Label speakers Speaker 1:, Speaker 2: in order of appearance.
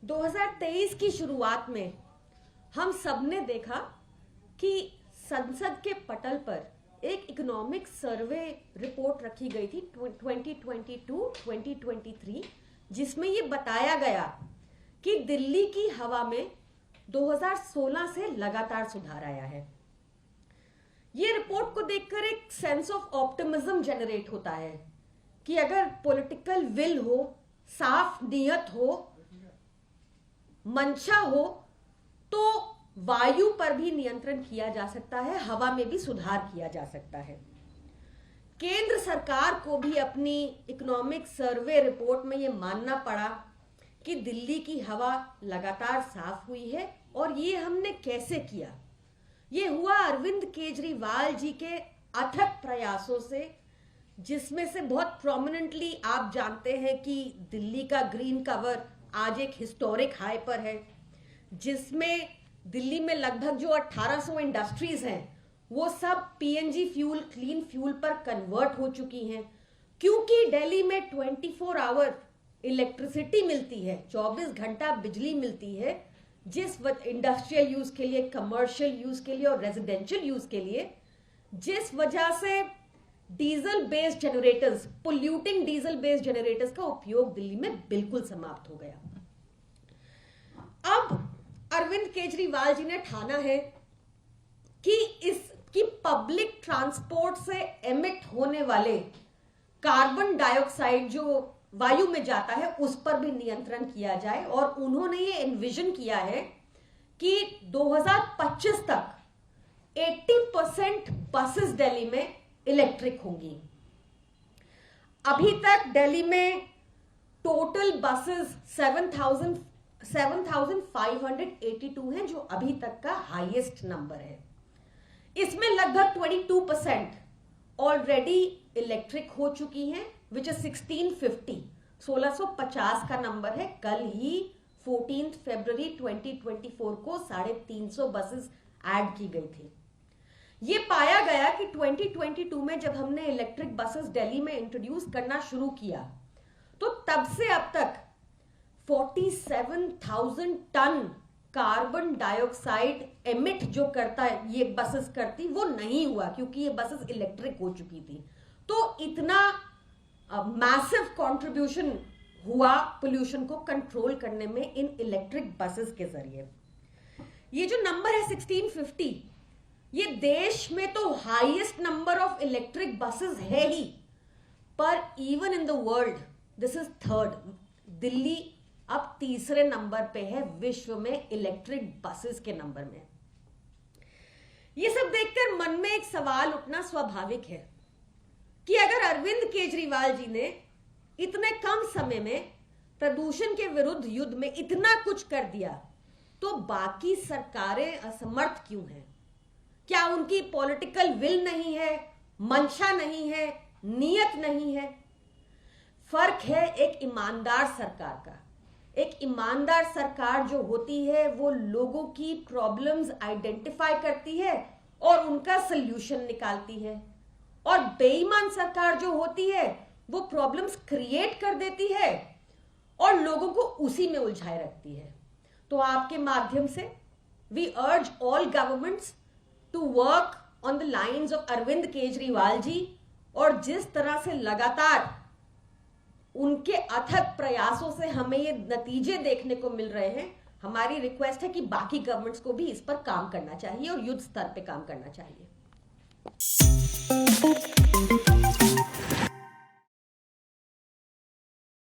Speaker 1: 2023 की शुरुआत में हम सबने देखा कि संसद के पटल पर एक इकोनॉमिक सर्वे रिपोर्ट रखी गई थी 2022-2023, जिसमें ये बताया गया कि दिल्ली की हवा में 2016 से लगातार सुधार आया है। ये रिपोर्ट को देखकर एक सेंस ऑफ ऑप्टिमिज्म जनरेट होता है कि अगर पॉलिटिकल विल हो, साफ नियत हो, मंशा हो, तो वायु पर भी नियंत्रण किया जा सकता है, हवा में भी सुधार किया जा सकता है। केंद्र सरकार को भी अपनी इकोनॉमिक सर्वे रिपोर्ट में यह मानना पड़ा कि दिल्ली की हवा लगातार साफ हुई है। और ये हमने कैसे किया? ये हुआ अरविंद केजरीवाल जी के अथक प्रयासों से, जिसमें से बहुत प्रोमिनेंटली आप जानते हैं कि दिल्ली का ग्रीन कवर आज एक हिस्टोरिक हाई पर है, जिसमें दिल्ली में लगभग जो 1800 इंडस्ट्रीज हैं वो सब पीएनजी फ्यूल, क्लीन फ्यूल पर कन्वर्ट हो चुकी हैं, क्योंकि दिल्ली में 24 आवर इलेक्ट्रिसिटी मिलती है, 24 घंटा बिजली मिलती है, जिस इंडस्ट्रियल यूज के लिए, कमर्शियल यूज के लिए और रेजिडेंशियल यूज के लिए, जिस वजह से diesel based generators, polluting diesel based generators का उपयोग दिल्ली में बिल्कुल समाप्त हो गया। अब अरविंद केजरीवाल जी ने ठाना है कि इसकी पब्लिक ट्रांसपोर्ट से एमिट होने वाले कार्बन डाइऑक्साइड जो वायु में जाता है उस पर भी नियंत्रण किया जाए। और उन्होंने ये एनविजन किया है कि 2025 तक 80% बसेस दिल्ली में इलेक्ट्रिक होंगी। अभी तक दिल्ली में टोटल बसेस 7,582 हैं, जो अभी तक का हाईएस्ट नंबर है। इसमें लगभग 22% ऑलरेडी इलेक्ट्रिक हो चुकी हैं, विच इज 1650 का नंबर है। कल ही 14 फरवरी 2024 को 350 बसेस ऐड की गई थी। ये पाया गया कि 2022 में जब हमने इलेक्ट्रिक बसेस दिल्ली में इंट्रोड्यूस करना शुरू किया, तो तब से अब तक 47,000 टन कार्बन डाइऑक्साइड एमिट जो करता है, ये बसेस करती, वो नहीं हुआ, क्योंकि ये बसेस इलेक्ट्रिक हो चुकी थी। तो इतना मैसिव कंट्रीब्यूशन हुआ पोल्यूशन को कंट्रोल करने में इन इलेक्ट्रिक बसेस के जरिए। ये जो नंबर है 1650, ये देश में तो highest number of electric buses है ही, पर even in the world this is third. Delhi अब तीसरे नंबर पे है विश्व में इलेक्ट्रिक बसेस के नंबर में। ये सब देखकर मन में एक सवाल उठना स्वाभाविक है कि अगर अरविंद केजरीवाल जी ने इतने कम समय में प्रदूषण के विरुद्ध युद्ध में इतना कुछ कर दिया, तो बाकी सरकारें असमर्थ क्यों हैं? क्या उनकी पॉलिटिकल विल नहीं है, मंशा नहीं है, नियत नहीं है? फर्क है एक ईमानदार सरकार का। एक ईमानदार सरकार जो होती है वो लोगों की प्रॉब्लम्स आइडेंटिफाई करती है और उनका सल्यूशन निकालती है, और बेईमान सरकार जो होती है वो प्रॉब्लम्स क्रिएट कर देती है और लोगों को उसी में उलझाए रखती है। तो आपके माध्यम से we urge all governments to work on the lines of Arvind Kejriwal ji, और जिस तरह से लगातार उनके अथक प्रयासों से हमें ये नतीजे देखने को मिल रहे हैं, हमारी रिक्वेस्ट है कि बाकी गवर्नमेंट्स को भी इस पर काम करना चाहिए और युद्ध स्तर पे काम करना चाहिए।